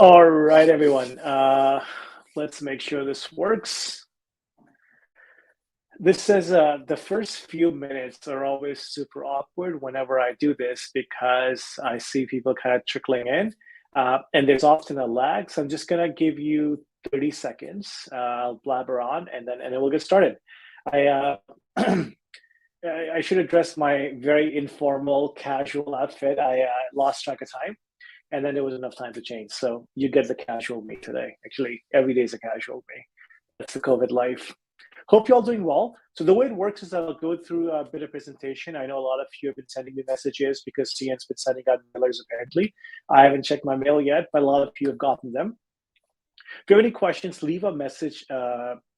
All right, everyone. Let's make sure this works. This says the first few minutes are always super awkward whenever I do this because I see people kind of trickling in, and there's often a lag. So I'm just gonna give you 30 seconds. I'll blabber on, and then we'll get started. I I should address my very informal, casual outfit. I lost track of time, and then there was enough time to change. So you get the casual me today. Actually, every day is a casual me. That's the COVID life. Hope you're all doing well. So the way it works is I'll go through a bit of presentation. I know a lot of you have been sending me messages because CN's been sending out mailers apparently. I haven't checked my mail yet, but a lot of you have gotten them. If you have any questions, leave a message,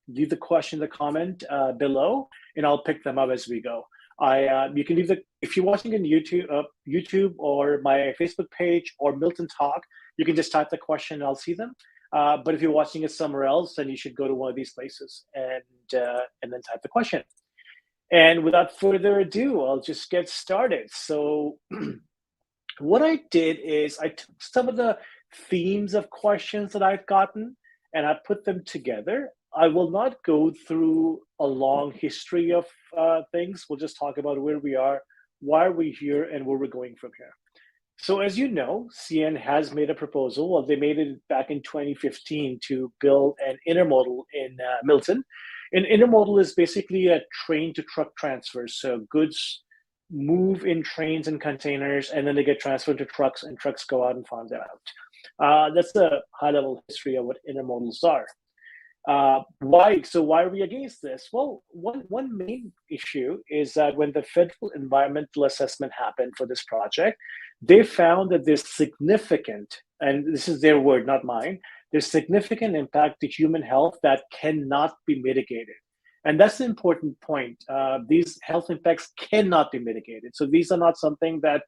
leave the question, the comment below, and I'll pick them up as we go. You can leave if you're watching on YouTube or my Facebook page or Milton Talk, you can just type the question and I'll see them. But if you're watching it somewhere else, then you should go to one of these places and then type the question. And without further ado, I'll just get started. So what I did is I took some of the themes of questions that I've gotten and I put them together. I will not go through a long history of things. We'll just talk about where we are, why are we here, and where we're going from here. So as you know, CN has made a proposal. Well, they made it back in 2015 to build an intermodal in Milton. An intermodal is basically a train to truck transfer. So goods move in trains and containers, and then they get transferred to trucks, and trucks go out and farm them out. That's the high-level history of what intermodals are. Why? So why are we against this? Well, one main issue is that when the federal environmental assessment happened for this project, they found that there's significant, and this is their word, not mine, there's significant impact to human health that cannot be mitigated. And that's the important point. These health impacts cannot be mitigated. So these are not something that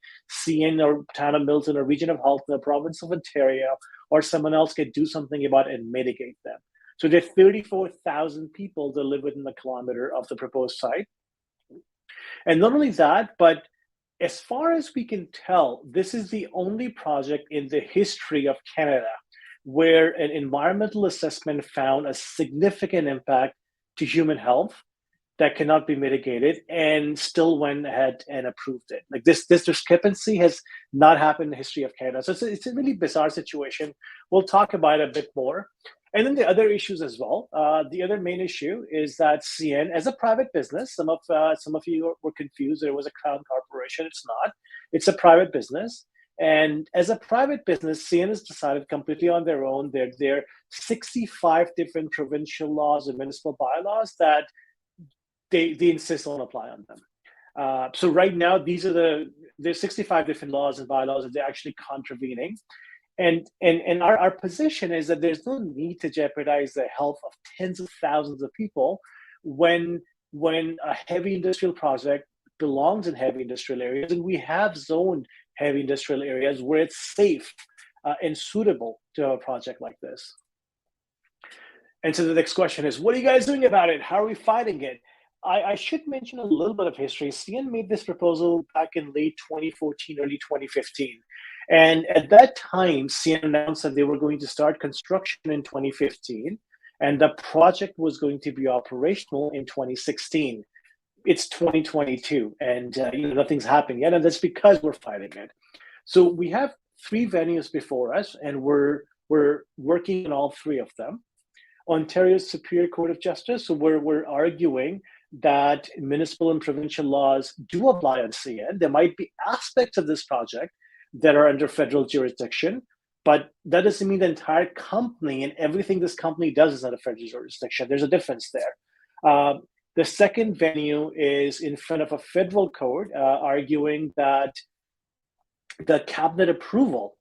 CN or Town of Milton or Region of Health in the province of Ontario or someone else can do something about and mitigate them. So there are 34,000 people that live within a kilometer of the proposed site. And not only that, but as far as we can tell, this is the only project in the history of Canada where an environmental assessment found a significant impact to human health that cannot be mitigated and still went ahead and approved it. Like this discrepancy has not happened in the history of Canada. So it's a really bizarre situation. We'll talk about it a bit more. And then the other issues as well. The other main issue is that CN, as a private business, some of you were confused. It was a crown corporation. It's not. It's a private business. And as a private business, CN has decided completely on their own. There are 65 different provincial laws and municipal bylaws that they insist on apply on them. So right now, there's 65 different laws and bylaws that they're actually contravening. And our position is that there's no need to jeopardize the health of tens of thousands of people when a heavy industrial project belongs in heavy industrial areas, and we have zoned heavy industrial areas where it's safe and suitable to a project like this. And so the next question is, what are you guys doing about it? How are we fighting it? I should mention a little bit of history. CN made this proposal back in late 2014, early 2015. And at that time, CN announced that they were going to start construction in 2015, and the project was going to be operational in 2016. It's 2022, and nothing's happened yet, and that's because we're fighting it. So we have 3 venues before us, and we're working on all 3 of them. Ontario's Superior Court of Justice, so we're arguing that municipal and provincial laws do apply on CN. There might be aspects of this project that are under federal jurisdiction, but that doesn't mean the entire company and everything this company does is under federal jurisdiction. There's a difference there. The second venue is in front of a federal court, arguing that the cabinet approval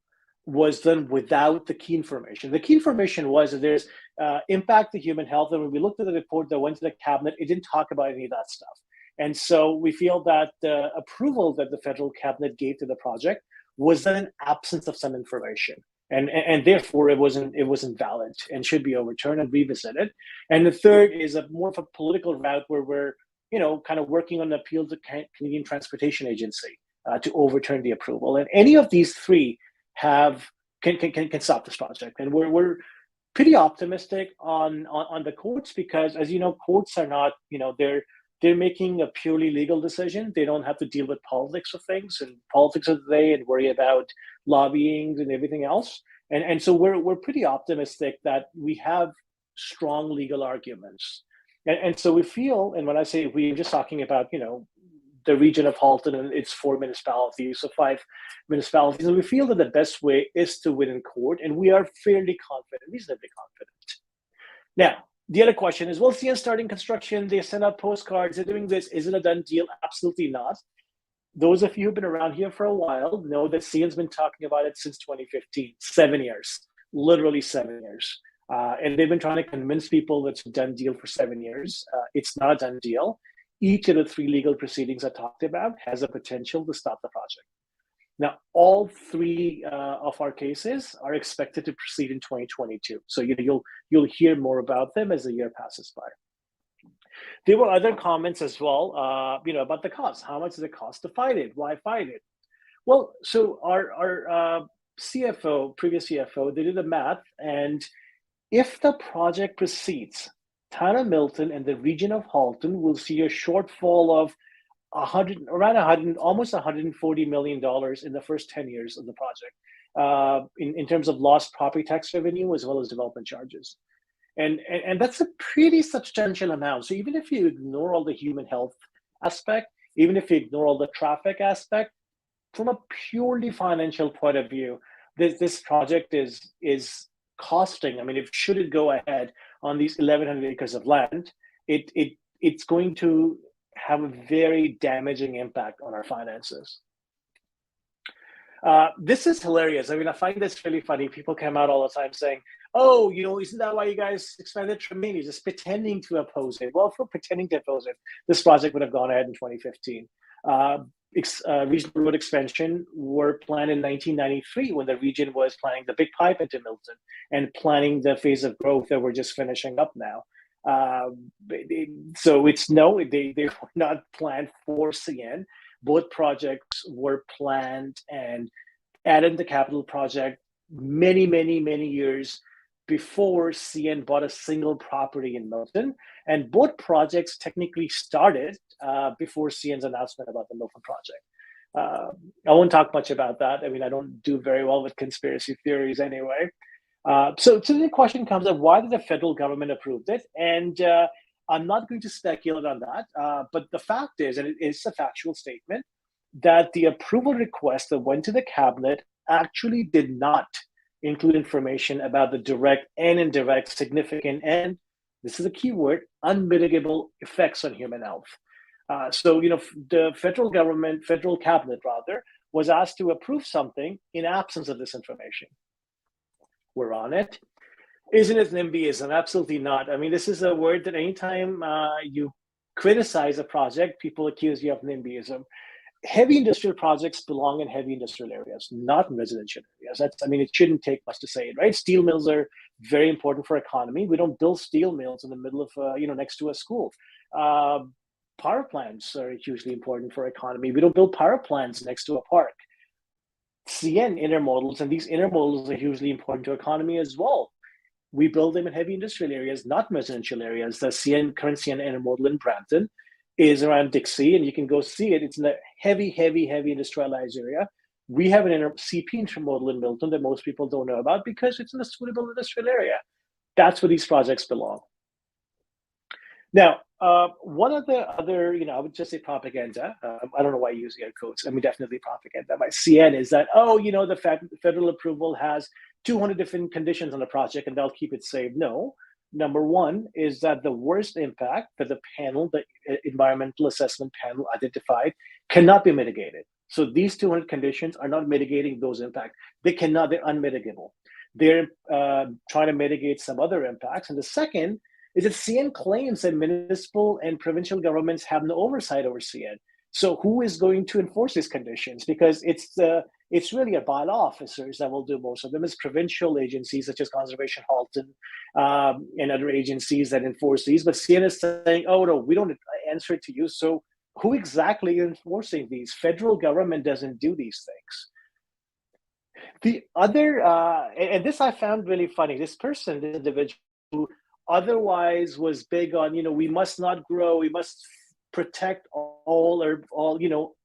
was done without the key information. The key information was that there's impact to human health, and when we looked at the report that went to the cabinet, it didn't talk about any of that stuff. And so we feel that the approval that the federal cabinet gave to the project was an absence of some information, and therefore it wasn't valid and should be overturned and revisited. And the third is more of a political route where we're kind of working on an appeal to Canadian Transportation Agency to overturn the approval. And any of these 3 have can stop this project. And we're pretty optimistic on the courts because, as you know, courts are not, they're making a purely legal decision. They don't have to deal with politics of things and politics of the day and worry about lobbying and everything else. And so we're pretty optimistic that we have strong legal arguments. And so we feel, and when I say we, I'm just talking about, the region of Halton and its 4 municipalities, so 5 municipalities. And we feel that the best way is to win in court, and we are fairly confident, reasonably confident. Now, the other question is, well, CN starting construction, they send out postcards, they're doing this, is it a done deal? Absolutely not. Those of you who've been around here for a while know that CN's been talking about it since 2015, 7 years, literally 7 years. And they've been trying to convince people that it's a done deal for 7 years. It's not a done deal. Each of the 3 legal proceedings I talked about has a potential to stop the project. Now, all 3 of our cases are expected to proceed in 2022. So you'll hear more about them as the year passes by. There were other comments as well, about the cost. How much does it cost to fight it? Why fight it? Well, so our CFO, previous CFO, they did the math, and if the project proceeds, town of Milton and the region of Halton will see a shortfall of almost $140 million in the first 10 years of the project, in terms of lost property tax revenue as well as development charges. And that's a pretty substantial amount. So even if you ignore all the human health aspect, even if you ignore all the traffic aspect, from a purely financial point of view, this project is costing. I mean, if should it go ahead on these 1,100 acres of land, it's going to have a very damaging impact on our finances. This is hilarious. I mean, I find this really funny. People come out all the time saying, oh, isn't that why you guys expanded Tremaine? Just pretending to oppose it. Well, if we're pretending to oppose it, this project would have gone ahead in 2015. Regional road expansion were planned in 1993 when the region was planning the big pipe into Milton and planning the phase of growth that we're just finishing up now. So they were not planned for CN. Both projects were planned and added the capital project many, many, many years before CN bought a single property in Milton. And both projects technically started before CN's announcement about the Milton project. I won't talk much about that. I mean, I don't do very well with conspiracy theories anyway. So the question comes up, why did the federal government approve it? And I'm not going to speculate on that, but the fact is, and it is a factual statement, that the approval request that went to the cabinet actually did not include information about the direct and indirect significant, and this is a key word, unmitigable effects on human health. So the federal cabinet rather, was asked to approve something in absence of this information. We're on it. Isn't it NIMBYism? Absolutely not. I mean, this is a word that anytime you criticize a project, people accuse you of NIMBYism. Heavy industrial projects belong in heavy industrial areas, not in residential areas. It shouldn't take much to say it, right? Steel mills are very important for economy. We don't build steel mills in the middle of, next to a school. Power plants are hugely important for economy. We don't build power plants next to a park. CN intermodals, and these intermodals are hugely important to economy as well. We build them in heavy industrial areas, not residential areas. The current CN intermodal in Brampton is around Dixie, and you can go see it. It's in a heavy, heavy, heavy industrialized area. We have an CP intermodal in Milton that most people don't know about because it's in a suitable industrial area. That's where these projects belong. Now, one of the other, I would just say propaganda. I don't know why I use air quotes. I mean, definitely propaganda by CN is that, the federal approval has 200 different conditions on the project and they'll keep it safe. No. Number one is that the worst impact that the environmental assessment panel identified cannot be mitigated. So these 200 conditions are not mitigating those impacts. They're unmitigable. They're trying to mitigate some other impacts. And the second is that CN claims that municipal and provincial governments have no oversight over CN. So who is going to enforce these conditions? Because it's really a bylaw officers that will do most of them. It's provincial agencies such as Conservation Halton and other agencies that enforce these. But CN is saying, oh, no, we don't answer it to you. So who exactly is enforcing these? Federal government doesn't do these things. The other, and this I found really funny. This person, this individual, who otherwise was big on, we must not grow, we must protect all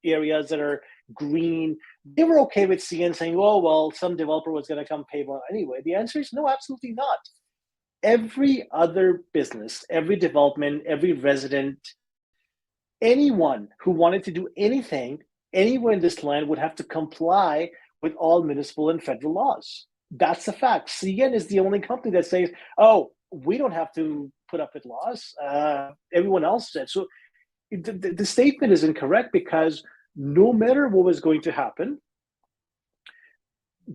areas that are green. They were okay with CN saying, "Oh well, some developer was going to come pay more anyway." The answer is no, absolutely not. Every other business, every development, every resident, anyone who wanted to do anything anywhere in this land would have to comply with all municipal and federal laws. That's a fact. CN is the only company that says, "Oh, we don't have to put up with laws." Everyone else said. So the statement is incorrect because no matter what was going to happen,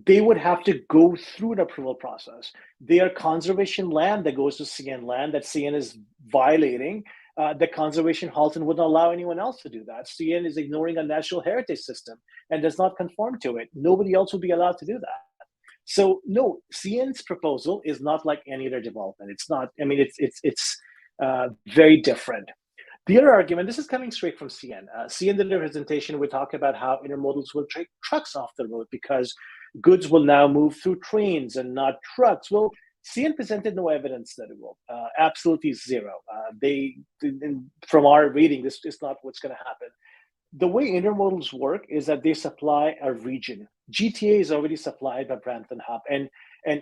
they would have to go through an approval process. They are conservation land that goes to CN land that CN is violating. The conservation Halton wouldn't allow anyone else to do that. CN is ignoring a natural heritage system and does not conform to it. Nobody else will be allowed to do that. So no, CN's proposal is not like any other development. It's not. I mean, it's very different. The other argument, this is coming straight from CN. CN did a presentation. We talk about how intermodals will take trucks off the road because goods will now move through trains and not trucks. Well, CN presented no evidence that it will. Absolutely zero. From our reading, this is not what's going to happen. The way intermodals work is that they supply a region. GTA is already supplied by Brampton Hub, and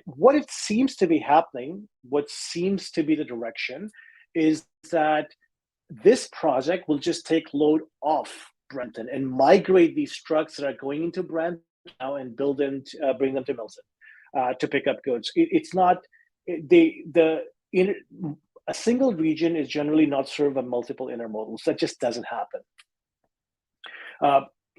what it seems to be happening, what seems to be the direction, is that this project will just take load off Brampton and migrate these trucks that are going into Brampton now and bring them to Milton to pick up goods. It's not a single region is generally not served by multiple intermodals. That just doesn't happen.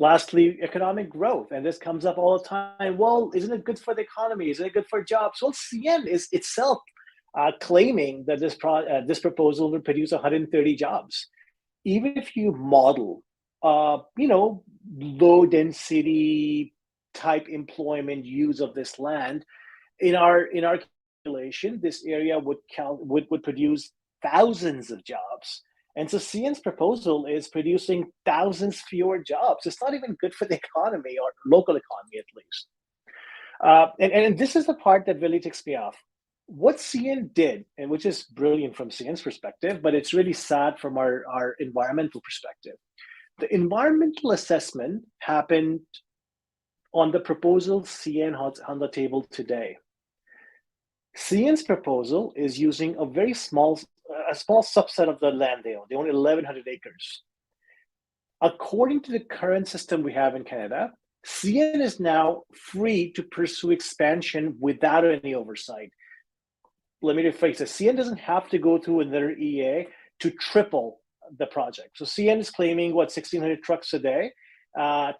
Lastly, economic growth, and this comes up all the time. Well, isn't it good for the economy? Isn't it good for jobs? Well, CN is itself claiming that this proposal would produce 130 jobs. Even if you model, low density type employment use of this land, in our calculation, this area would produce thousands of jobs. And so CN's proposal is producing thousands fewer jobs. It's not even good for the economy or local economy, at least. And this is the part that really ticks me off. What CN did, and which is brilliant from CN's perspective, but it's really sad from our environmental perspective. The environmental assessment happened on the proposal CN has on the table today. CN's proposal is using a small subset of the land they own. They own 1,100 acres. According to the current system we have in Canada, CN is now free to pursue expansion without any oversight. Let me rephrase this. CN doesn't have to go through another EA to triple the project. So CN is claiming, 1,600 trucks a day,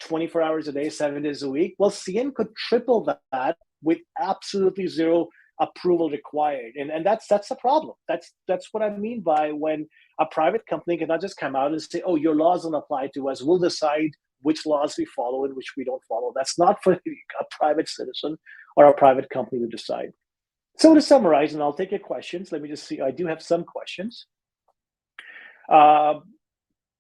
24 hours a day, 7 days a week. Well, CN could triple that with absolutely zero approval required. And that's a problem. That's what I mean by when a private company cannot just come out and say, "Oh, your laws don't apply to us. We'll decide which laws we follow and which we don't follow." That's not for a private citizen or a private company to decide. So to summarize, and I'll take your questions. Let me just see. I do have some questions.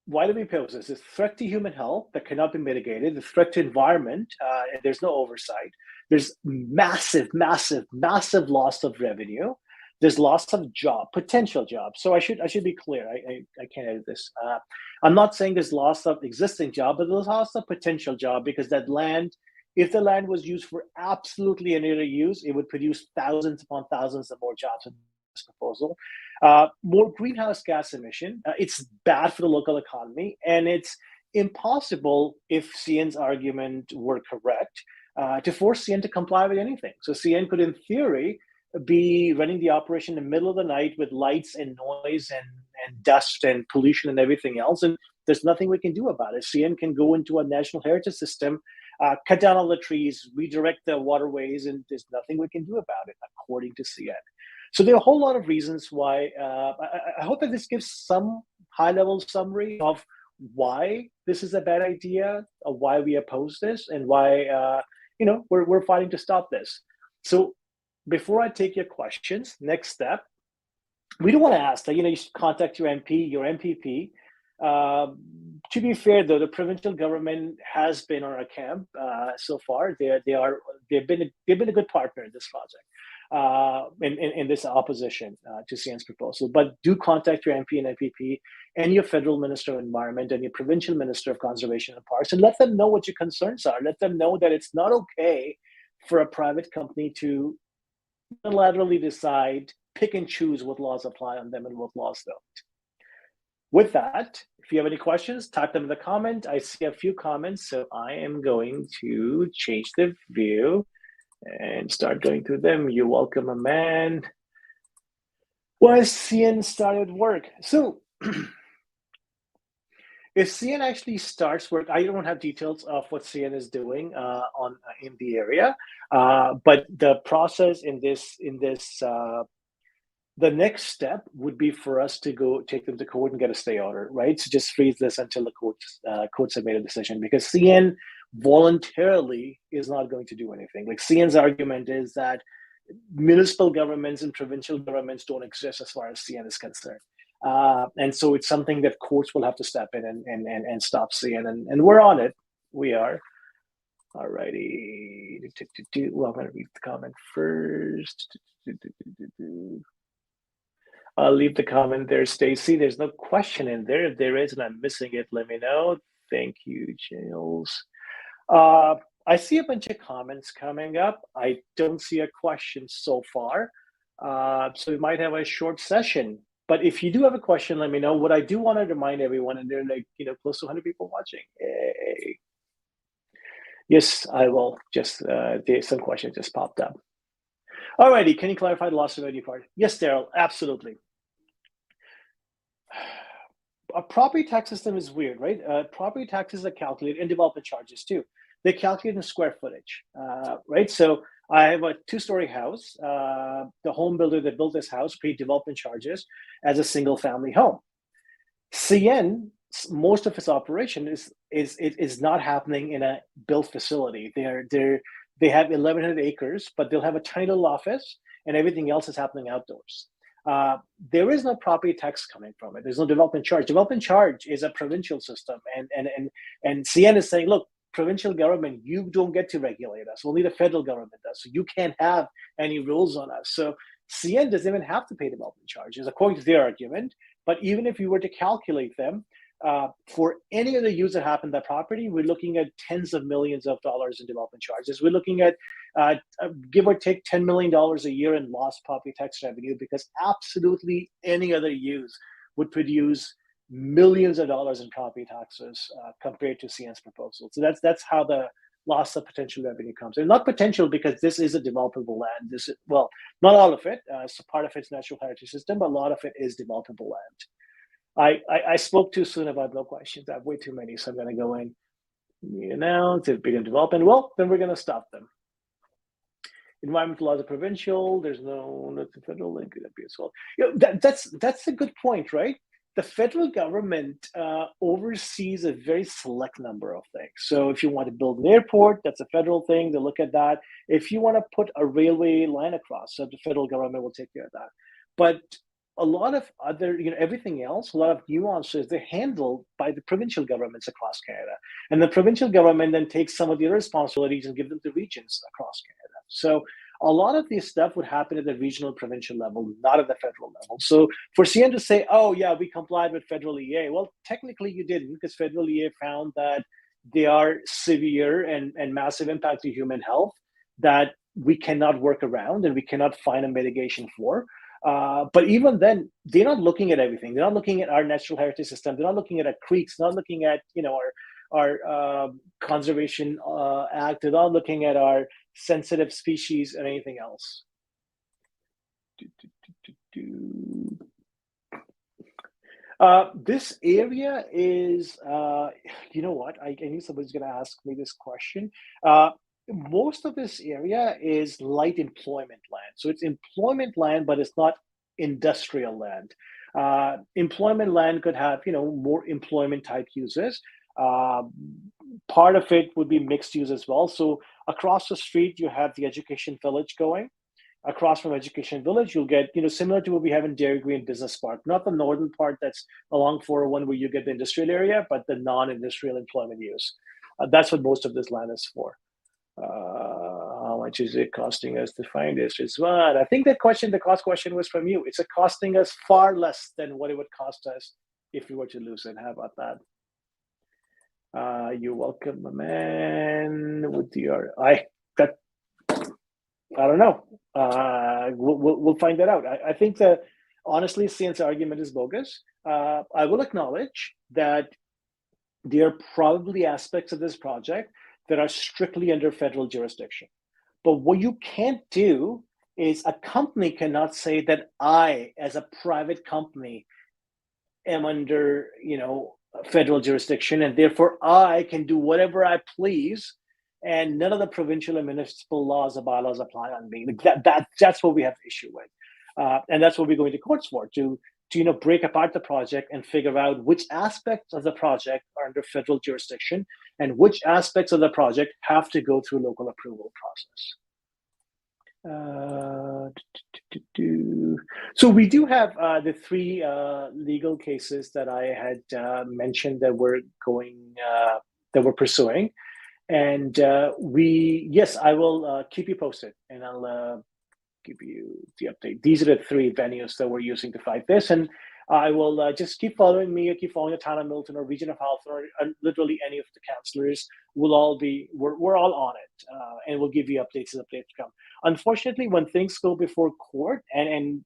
Why do we oppose this? It's a threat to human health that cannot be mitigated. The threat to environment, and there's no oversight. There's massive loss of revenue. There's loss of potential jobs. So I should be clear. I can't edit this. I'm not saying there's loss of existing job, but there's loss of potential job because that land, if the land was used for absolutely any other use, it would produce thousands upon thousands of more jobs in this proposal. More greenhouse gas emission. It's bad for the local economy, and it's impossible, if CN's argument were correct, to force CN to comply with anything. So CN could, in theory, be running the operation in the middle of the night with lights and noise and dust and pollution and everything else, and there's nothing we can do about it. CN can go into a national heritage system, cut down all the trees, redirect the waterways, and there's nothing we can do about it, according to CN. So there are a whole lot of reasons why. I hope that this gives some high-level summary of why this is a bad idea, of why we oppose this, and why we're fighting to stop this. So before I take your questions, next step, we don't want to ask that you should contact your MP, your MPP, To be fair, though, the provincial government has been on our camp so far. They've been a good partner in this project, in this opposition to CN's proposal. But do contact your MP and MPP and your federal minister of environment and your provincial minister of conservation and parks, and let them know what your concerns are. Let them know that it's not okay for a private company to unilaterally decide, pick and choose what laws apply on them and what laws don't. With that, if you have any questions, type them in the comment. I see a few comments, so I am going to change the view and start going through them. You're welcome, man. Why has CN started work? So if CN actually starts work, I don't have details of what CN is doing in the area, but the process in this the next step would be for us to go take them to court and get a stay order, right? So just freeze this until the courts have made a decision, because CN voluntarily is not going to do anything. Like, CN's argument is that municipal governments and provincial governments don't exist as far as CN is concerned. And so it's something that courts will have to step in and stop CN, and we're on it. We are. Alrighty. Well, I'm going to read the comment first. I'll leave the comment there, Stacy. There's no question in there. If there is and I'm missing it, let me know. Thank you, Giles. I see a bunch of comments coming up. I don't see a question so far. So we might have a short session. But if you do have a question, let me know. What I do want to remind everyone, and there are close to 100 people watching. Hey. Yes, I will. Just some questions just popped up. Alrighty, can you clarify the loss of ID part? Yes, Daryl, absolutely. A property tax system is weird, right? Property taxes are calculated, and development charges too. They calculate in square footage, right? So I have a 2-story house. The home builder that built this house paid development charges as a single family home. CN, most of its operation is not happening in a built facility. They have 1,100 acres, but they'll have a tiny little office, and everything else is happening outdoors. There is no property tax coming from it. There's no development charge. Development charge is a provincial system, and CN is saying, look, provincial government, you don't get to regulate us. Only the federal government does. So you can't have any rules on us. So CN doesn't even have to pay development charges, according to their argument. But even if you were to calculate them, for any other use that happened to that property, we're looking at tens of millions of dollars in development charges. We're looking at give or take $10 million a year in lost property tax revenue, because absolutely any other use would produce millions of dollars in property taxes compared to CN's proposal. So that's how the loss of potential revenue comes. And not potential, because this is a developable land. Well, not all of it. So part of it's natural heritage system, but a lot of it is developable land. I spoke too soon about no questions. I have way too many, so I'm going to go in. To begin development. Well, then we're going to stop them. Environmental laws are provincial. There's no federal link as well. That's a good point, right? The federal government oversees a very select number of things. So if you want to build an airport, that's a federal thing. They look at that. If you want to put a railway line across, so the federal government will take care of that. But a lot of other, everything else, a lot of nuances, they're handled by the provincial governments across Canada. And the provincial government then takes some of the other responsibilities and give them to regions across Canada. So a lot of this stuff would happen at the regional provincial level, not at the federal level. So for CN to say, oh yeah, we complied with federal EA, well, technically you didn't, because federal EA found that they are severe and massive impact to human health that we cannot work around and we cannot find a mitigation for. But even then, they're not looking at everything. They're not looking at our natural heritage system. They're not looking at our creeks. They're not looking at our conservation act. They're not looking at our sensitive species and anything else. This area is, you know what? I knew somebody's going to ask me this question. Most of this area is light employment land. So it's employment land, but it's not industrial land. Employment land could have, more employment type uses. Part of it would be mixed use as well. So across the street, you have the education village going. across from Education Village, you'll get, similar to what we have in Dairy Green Business Park, not the northern part that's along 401 where you get the industrial area, but the non-industrial employment use. That's what most of this land is for. How much is it costing us to find this? Is what I think the cost question was from you. It's costing us far less than what it would cost us if we were to lose it. How about that? You're welcome, my man. I don't know. We'll find that out. I think that honestly, CN's argument is bogus. I will acknowledge that there are probably aspects of this project that are strictly under federal jurisdiction. But what you can't do is a company cannot say that I, as a private company, am under, federal jurisdiction, and therefore I can do whatever I please, and none of the provincial and municipal laws or bylaws apply on me. That's what we have issue with, and that's what we're going to courts for, to break apart the project and figure out which aspects of the project are under federal jurisdiction and which aspects of the project have to go through local approval process. So we do have the three legal cases that I had mentioned that we're pursuing, and I will keep you posted, and I'll give you the update. These are the three venues that we're using to fight this, and I will just keep following me, or keep following the town of Milton or region of Halton, or literally any of the councillors. We're all on it, and we'll give you updates as updates come. Unfortunately, when things go before court, and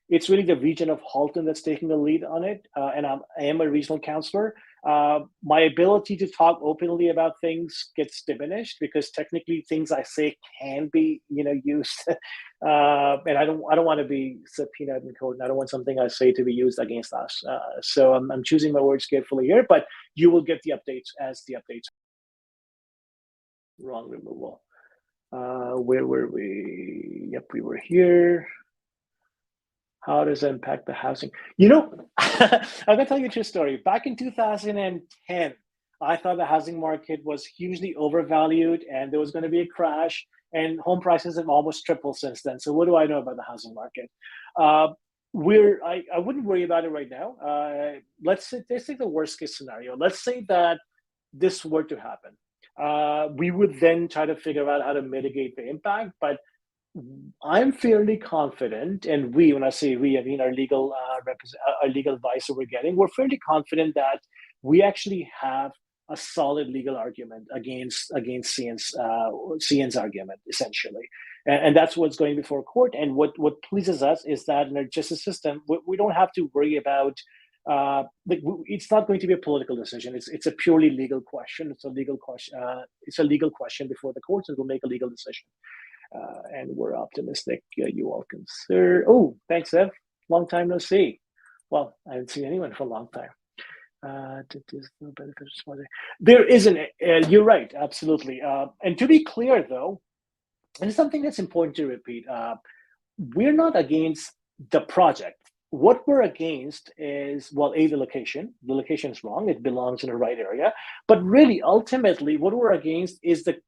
it's really the region of Halton that's taking the lead on it, and I am a regional councillor. My ability to talk openly about things gets diminished because technically things I say can be, used, and I don't want to be subpoenaed in court, and I don't want something I say to be used against us. So I'm choosing my words carefully here, but you will get the updates as the updates. Wrong removal. Where were we? Yep, we were here. How does it impact the housing? I'm going to tell you a true story. Back in 2010, I thought the housing market was hugely overvalued and there was going to be a crash, and home prices have almost tripled since then. So what do I know about the housing market? I wouldn't worry about it right now. Let's take the worst case scenario. Let's say that this were to happen. We would then try to figure out how to mitigate the impact, but I'm fairly confident, and when I say we, I mean our legal advice that we're getting. We're fairly confident that we actually have a solid legal argument against CN's argument, essentially, and that's what's going before court. And what pleases us is that in our justice system, we don't have to worry about. It's not going to be a political decision. It's a purely legal question. It's a legal question. It's a legal question before the courts, and we'll make a legal decision. And we're optimistic. You all can, sir. Oh, thanks, Ev. Long time no see. Well, I haven't seen anyone for a long time. There isn't. You're right, absolutely. And to be clear, though, and it's something that's important to repeat, we're not against the project. What we're against is, well, the location. The location is wrong. It belongs in the right area. But really, ultimately, what we're against is the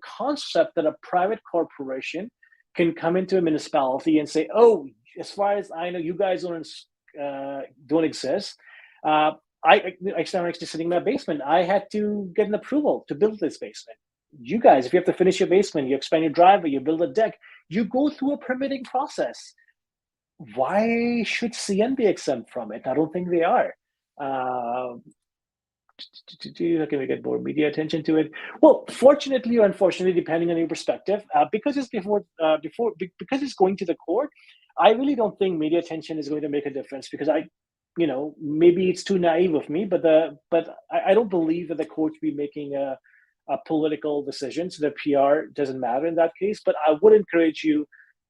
concept that a private corporation can come into a municipality and say, "Oh, as far as I know, you guys don't exist." I'm actually sitting in my basement. I had to get an approval to build this basement. You guys, if you have to finish your basement, you expand your driveway, you build a deck, you go through a permitting process. Why should CN be exempt from it? I don't think they are. How can we get more media attention to it? Well, fortunately or unfortunately, depending on your perspective, because it's because it's going to the court, I really don't think media attention is going to make a difference, because maybe it's too naive of me, but I don't believe that the court will be making a political decision. So the PR doesn't matter in that case. But I would encourage you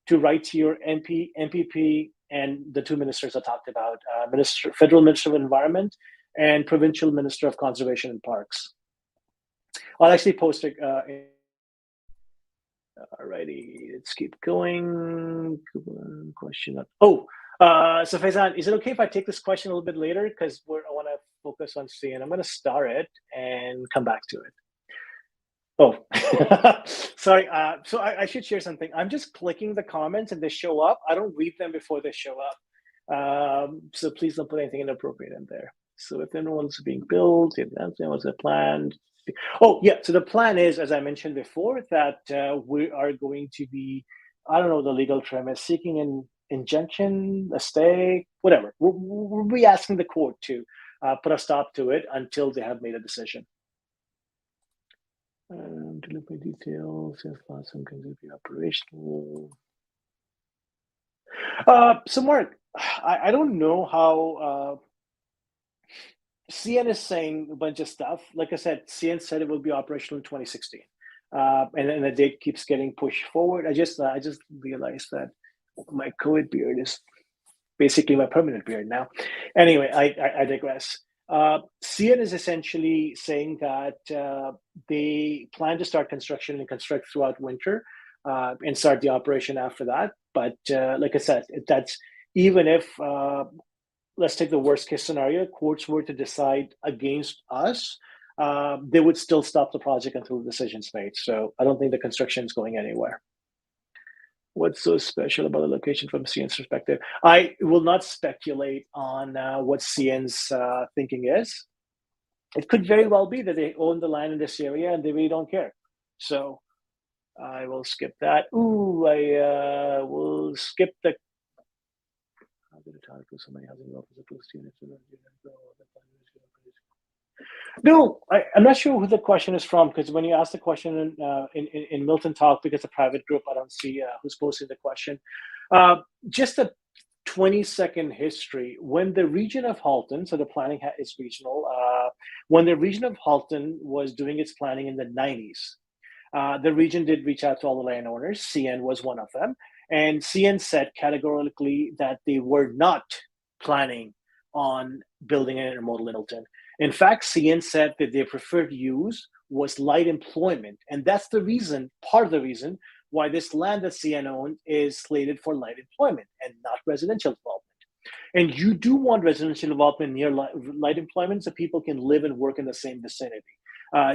to write to your MPP, and the two ministers I talked about, Federal Minister of Environment and Provincial Minister of Conservation and Parks. I'll actually post it. Alrighty, let's keep going. Question. So Faizan, is it okay if I take this question a little bit later? Because I want to focus on CN. I'm going to star it and come back to it. Oh, sorry. So I should share something. I'm just clicking the comments and they show up. I don't read them before they show up. So please don't put anything inappropriate in there. So if anyone's being built, if anyone's a plan. Oh, yeah. So the plan is, as I mentioned before, that we are going to be, I don't know the legal term is, seeking an injunction, a stay, whatever. We'll be asking the court to put a stop to it until they have made a decision. Delivery details, if some can be operational. So Mark, I don't know how CN is saying a bunch of stuff. Like I said, CN said it will be operational in 2016, and the date keeps getting pushed forward. I just realized that my COVID beard is basically my permanent beard now. Anyway, I digress. CN is essentially saying that they plan to start construction and construct throughout winter and start the operation after that. But like I said, that's even if, let's take the worst case scenario, courts were to decide against us, they would still stop the project until the decision's made. So I don't think the construction is going anywhere. What's so special about the location from CN's perspective? I will not speculate on what CN's thinking is. It could very well be that they own the land in this area and they really don't care. So I will skip that. Ooh, I will skip the. How did it talk to so many housing units? No, I'm not sure who the question is from, because when you ask the question in Milton Talk, because it's a private group, I don't see who's posting the question. Just a 20-second history. When the region of Halton, so the planning is regional, when the region of Halton was doing its planning in the 90s, the region did reach out to all the landowners. CN was one of them. And CN said categorically that they were not planning on building an intermodal in Milton. In fact, CN said that their preferred use was light employment. And that's the reason, part of the reason, why this land that CN owned is slated for light employment and not residential development. And you do want residential development near light employment so people can live and work in the same vicinity.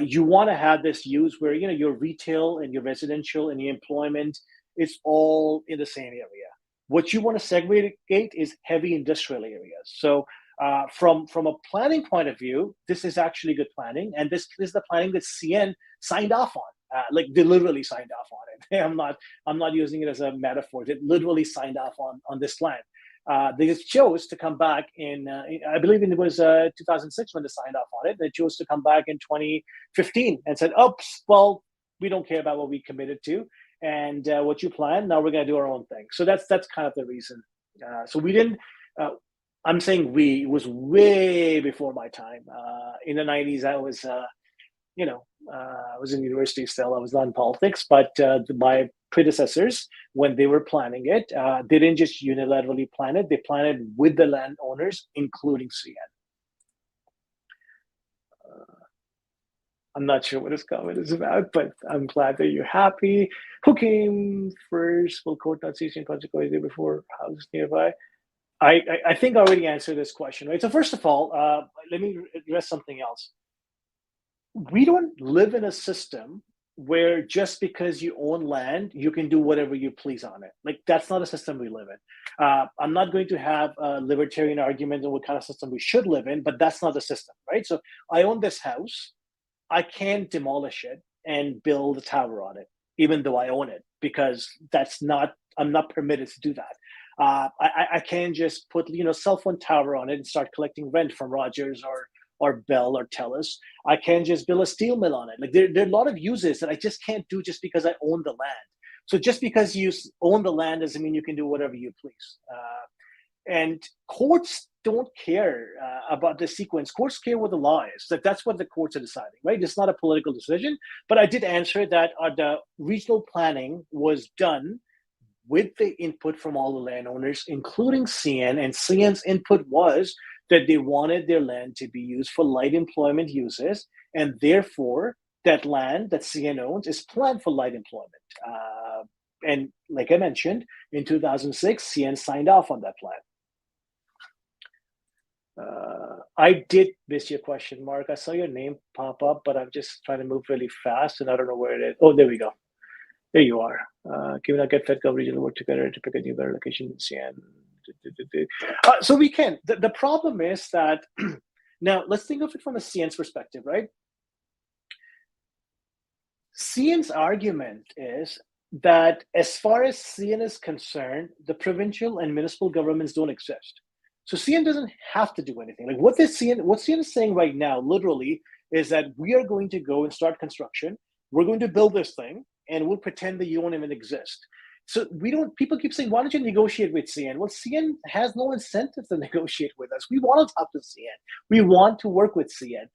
You want to have this use where your retail and your residential and your employment is all in the same area. What you want to segregate is heavy industrial areas. So from a planning point of view, this is actually good planning, and this is the planning that CN signed off on. Like they literally signed off on it. I'm not using it as a metaphor. They literally signed off on this plan. They just chose to come back in, I believe it was 2006 when they signed off on it. They chose to come back in 2015 and said, oops, well, we don't care about what we committed to and what you planned. Now we're going to do our own thing. So that's kind of the reason. So we didn't, I'm saying it was way before my time. In the 90s, I was, I was in university still. I was not in politics, but my predecessors, when they were planning it, they didn't just unilaterally plan it. They planned it with the landowners, including CN. I'm not sure what this comment is about, but I'm glad that you're happy. Who came first? Will court not cease in project before houses nearby? I think I already answered this question, right? So first of all, let me address something else. We don't live in a system where just because you own land, you can do whatever you please on it. Like that's not a system we live in. I'm not going to have a libertarian argument on what kind of system we should live in, but that's not the system, right? So I own this house. I can't demolish it and build a tower on it, even though I own it, because I'm not permitted to do that. I can't just put cell phone tower on it and start collecting rent from Rogers or Bell or Telus. I can't just build a steel mill on it. Like there are a lot of uses that I just can't do just because I own the land. So just because you own the land doesn't mean you can do whatever you please. And courts don't care about the sequence. Courts care what the law is. That's what the courts are deciding, right? It's not a political decision. But I did answer that the regional planning was done with the input from all the landowners, including CN, and CN's input was that they wanted their land to be used for light employment uses, and therefore that land that CN owns is planned for light employment. And like I mentioned, in 2006, CN signed off on that plan. I did miss your question, Mark. I saw your name pop up, but I'm just trying to move really fast and I don't know where it is. Oh, there we go. There you are. Given I get Fed coverage and work together to pick a new better location in CN. So we can. The problem is that now let's think of it from a CN's perspective, right? CN's argument is that as far as CN is concerned, the provincial and municipal governments don't exist. So CN doesn't have to do anything. Like what CN is saying right now, literally, is that we are going to go and start construction. We're going to build this thing, and we'll pretend that you won't even exist. So we don't. People keep saying, "Why don't you negotiate with CN?" Well, CN has no incentive to negotiate with us. We want to talk to CN. We want to work with CN.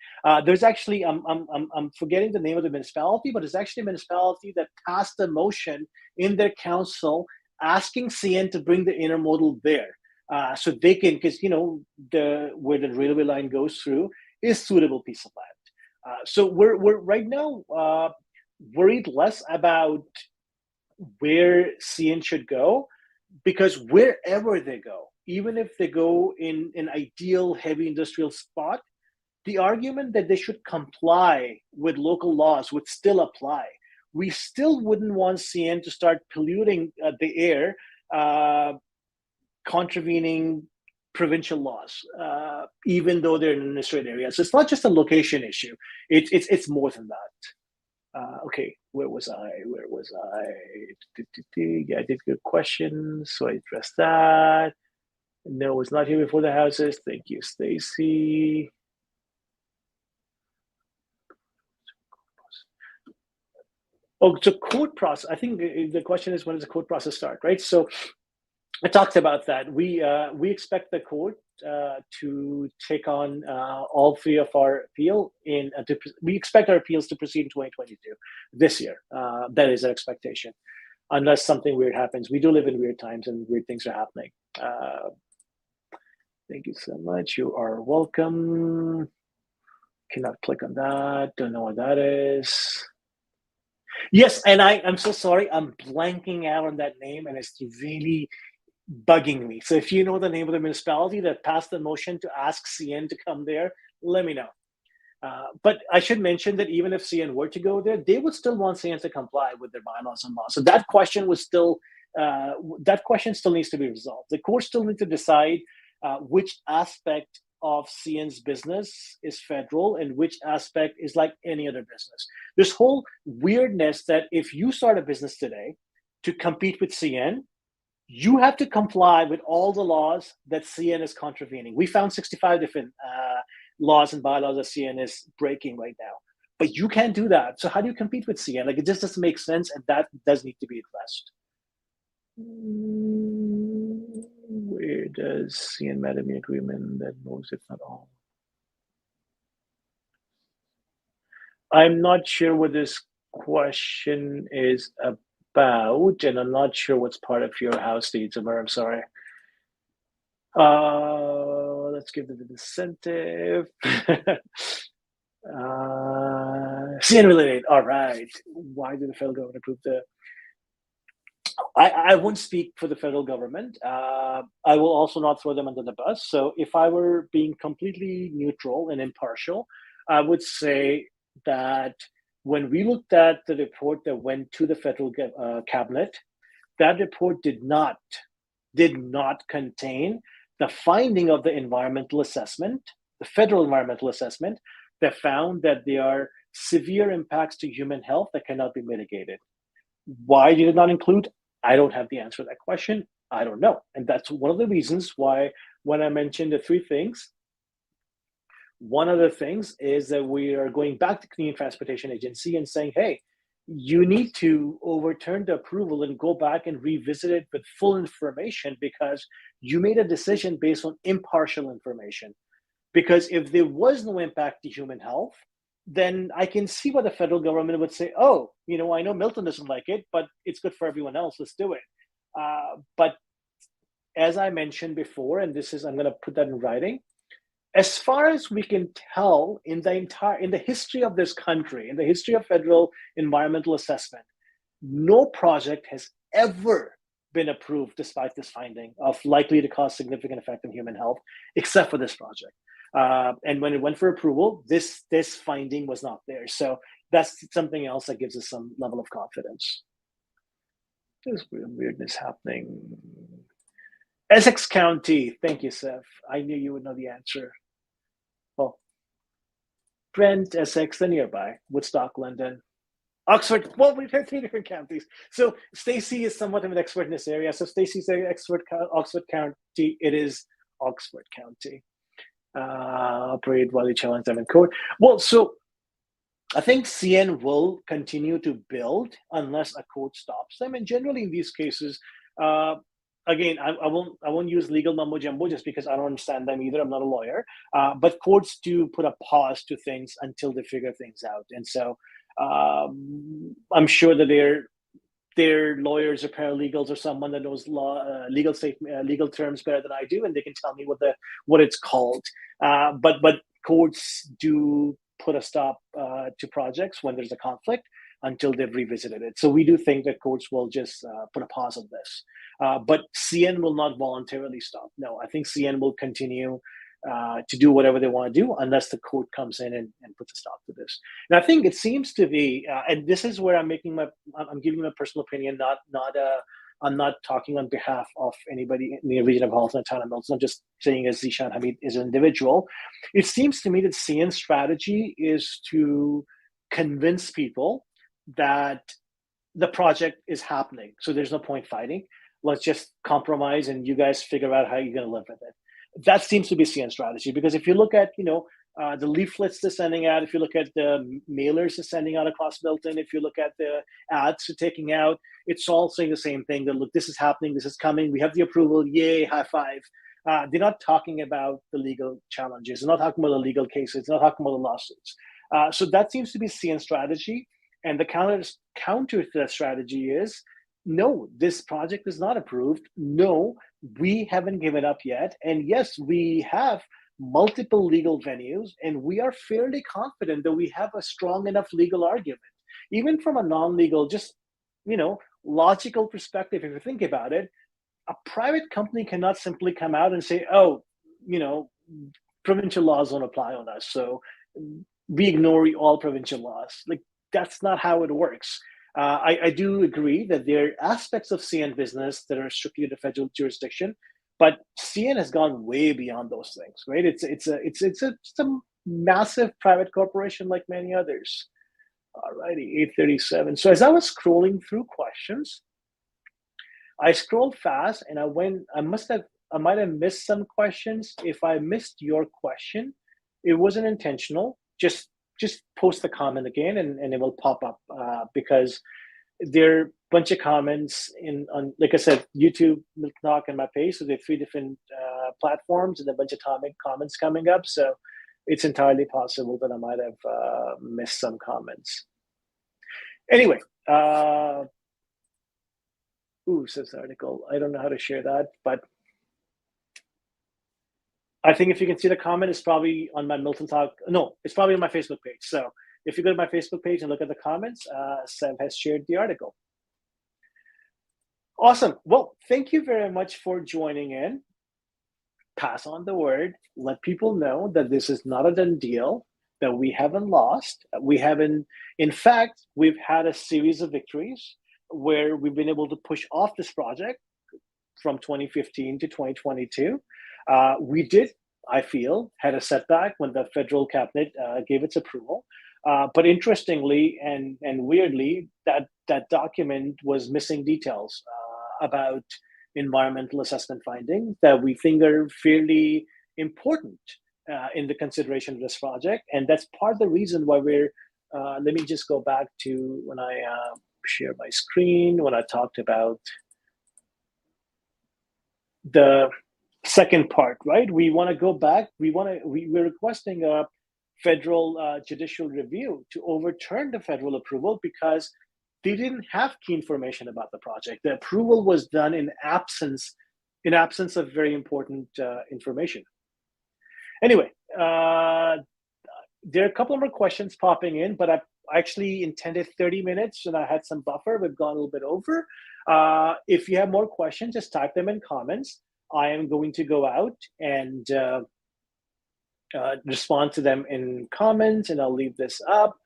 There's actually, I'm forgetting the name of the municipality, but it's actually a municipality that passed a motion in their council asking CN to bring the intermodal there, so they can, because where the railway line goes through is suitable piece of land. So we're right now worried less about where CN should go, because wherever they go, even if they go in an ideal heavy industrial spot, the argument that they should comply with local laws would still apply. We still wouldn't want CN to start polluting the air, contravening provincial laws, even though they're in administrative areas. So it's not just a location issue. It's more than that. Okay, where was I? Yeah, I did good questions, so I addressed that. No, it's not here before the houses. Thank you, Stacy. Oh, so court process. I think the question is, when does the court process start, right? So I talked about that. We expect the court to take on all three of our appeal we expect our appeals to proceed in 2022, this year. That is our expectation, unless something weird happens. We do live in weird times and weird things are happening. Thank you so much. You are welcome. Cannot click on that. Don't know what that is. Yes, and I'm so sorry. I'm blanking out on that name, and it's really bugging me. So if you know the name of the municipality that passed the motion to ask CN to come there, let me know. But I should mention that even if CN were to go there, they would still want CN to comply with their bylaws and laws. So that question still needs to be resolved. The court still needs to decide which aspect of CN's business is federal and which aspect is like any other business. This whole weirdness that if you start a business today to compete with CN, you have to comply with all the laws that CN is contravening. We found 65 different laws and bylaws that CN is breaking right now. But you can't do that. So how do you compete with CN? Like, it just doesn't make sense, and that does need to be addressed. Where does CN Madame agreement that most, if not all? I'm not sure what this question is about, and I'm not sure what's part of your house needs, Amar. I'm sorry. Let's give them an incentive. CN related. All right. Why did the federal government approve the? I won't speak for the federal government. I will also not throw them under the bus. So if I were being completely neutral and impartial, I would say that when we looked at the report that went to the federal cabinet, that report did not contain the finding of the environmental assessment, the federal environmental assessment, that found that there are severe impacts to human health that cannot be mitigated. Why did it not include? I don't have the answer to that question. I don't know. And that's one of the reasons why when I mentioned the three things, one of the things is that we are going back to Clean Transportation Agency and saying, hey, you need to overturn the approval and go back and revisit it with full information, because you made a decision based on impartial information. Because if there was no impact to human health, then I can see why the federal government would say, oh, I know Milton doesn't like it, but it's good for everyone else. Let's do it. But as I mentioned before, and I'm going to put that in writing, as far as we can tell in the history of this country, in the history of federal environmental assessment, no project has ever been approved despite this finding of likely to cause significant effect on human health, except for this project. And when it went for approval, this finding was not there. So that's something else that gives us some level of confidence. There's weirdness happening. Essex County. Thank you, Seth. I knew you would know the answer. Oh, Brent, Essex, the nearby. Woodstock, London. Oxford. Well, we've had 3 different counties. So Stacy is somewhat of an expert in this area. So Stacy's expert, Oxford County. It is Oxford County. Operate while you challenge them in court. Well, so I think CN will continue to build unless a court stops them. And generally in these cases, again, I won't use legal mumbo jumbo just because I don't understand them either. I'm not a lawyer, but courts do put a pause to things until they figure things out. And so I'm sure that their lawyers or paralegals or someone that knows legal terms better than I do, and they can tell me what it's called. But courts do put a stop to projects when there's a conflict until they've revisited it. So we do think that courts will just put a pause on this. But CN will not voluntarily stop. No, I think CN will continue to do whatever they want to do unless the court comes in and puts a stop to this. And I think it seems to be, and this is where I'm giving my personal opinion, I'm not talking on behalf of anybody in the region of Halton and Town of Milton. I'm just saying as Zishan Hamid is an individual. It seems to me that CN's strategy is to convince people that the project is happening. So there's no point fighting. Let's just compromise and you guys figure out how you're going to live with it. That seems to be CN's strategy, because if you look at, the leaflets they're sending out, if you look at the mailers they're sending out across Milton, if you look at the ads they're taking out, it's all saying the same thing, that look, this is happening, this is coming, we have the approval, yay, high five. They're not talking about the legal challenges, they're not talking about the legal cases, they're not talking about the lawsuits. So that seems to be CN's strategy. And the counter to that strategy is, no, this project is not approved. No, we haven't given up yet. And yes, we have multiple legal venues, and we are fairly confident that we have a strong enough legal argument. Even from a non-legal, just, logical perspective, if you think about it, a private company cannot simply come out and say, oh, provincial laws don't apply on us, so we ignore all provincial laws. Like, that's not how it works. I do agree that there are aspects of CN business that are strictly the federal jurisdiction, but CN has gone way beyond those things, right? It's a massive private corporation like many others. All righty, 8:37. So as I was scrolling through questions, I scrolled fast and I might have missed some questions. If I missed your question, it wasn't intentional. Just post the comment again and it will pop up because there are a bunch of comments on, like I said, YouTube, Milton, and my page. So there are 3 different platforms and a bunch of comments coming up. So it's entirely possible that I might have missed some comments. Anyway, says the article. I don't know how to share that, but I think if you can see the comment, it's probably on my Milton Talk. No, it's probably on my Facebook page. So if you go to my Facebook page and look at the comments, Sam has shared the article. Awesome. Well, thank you very much for joining in. Pass on the word. Let people know that this is not a done deal, that we haven't lost. In fact, we've had a series of victories where we've been able to push off this project from 2015 to 2022. We did, I feel, had a setback when the federal cabinet gave its approval. But interestingly and weirdly, that document was missing details about environmental assessment findings that we think are fairly important in the consideration of this project. And that's part of the reason why let me just go back to when I share my screen, when I talked about the second part, right? We want to go back. We're requesting a federal judicial review to overturn the federal approval because they didn't have key information about the project. The approval was done in absence of very important information. Anyway, there are a couple more questions popping in, but I actually intended 30 minutes and I had some buffer. We've gone a little bit over. If you have more questions, just type them in comments. I am going to go out and respond to them in comments, and I'll leave this up.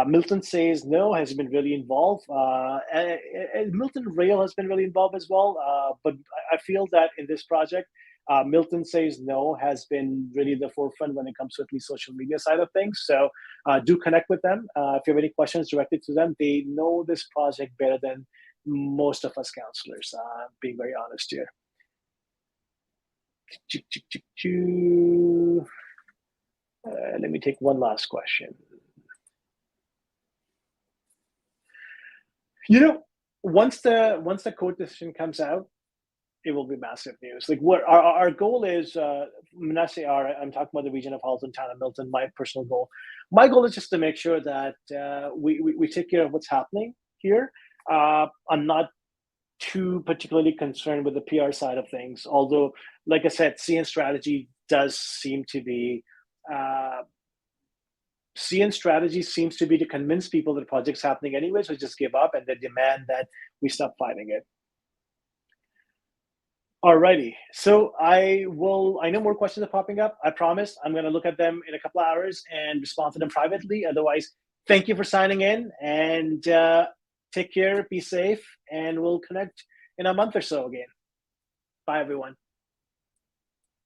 Milton says no, has been really involved. And Milton Rail has been really involved as well. But I feel that in this project, Milton says no has been really the forefront when it comes to at least social media side of things. So do connect with them. If you have any questions directed to them, they know this project better than most of us counselors, being very honest here. Let me take one last question. Once the court decision comes out, it will be massive news. Like what our goal is, when I say I'm talking about the region of Halton, Town, and Milton. My personal goal, is just to make sure that we take care of what's happening here. I'm not too particularly concerned with the PR side of things, although, like I said, CN strategy seems to be to convince people that the project's happening anyway, so just give up and they demand that we stop fighting it. Alrighty, so I know more questions are popping up. I promise I'm going to look at them in a couple of hours and respond to them privately. Otherwise, thank you for signing in, and take care, be safe, and we'll connect in a month or so again. Bye, everyone.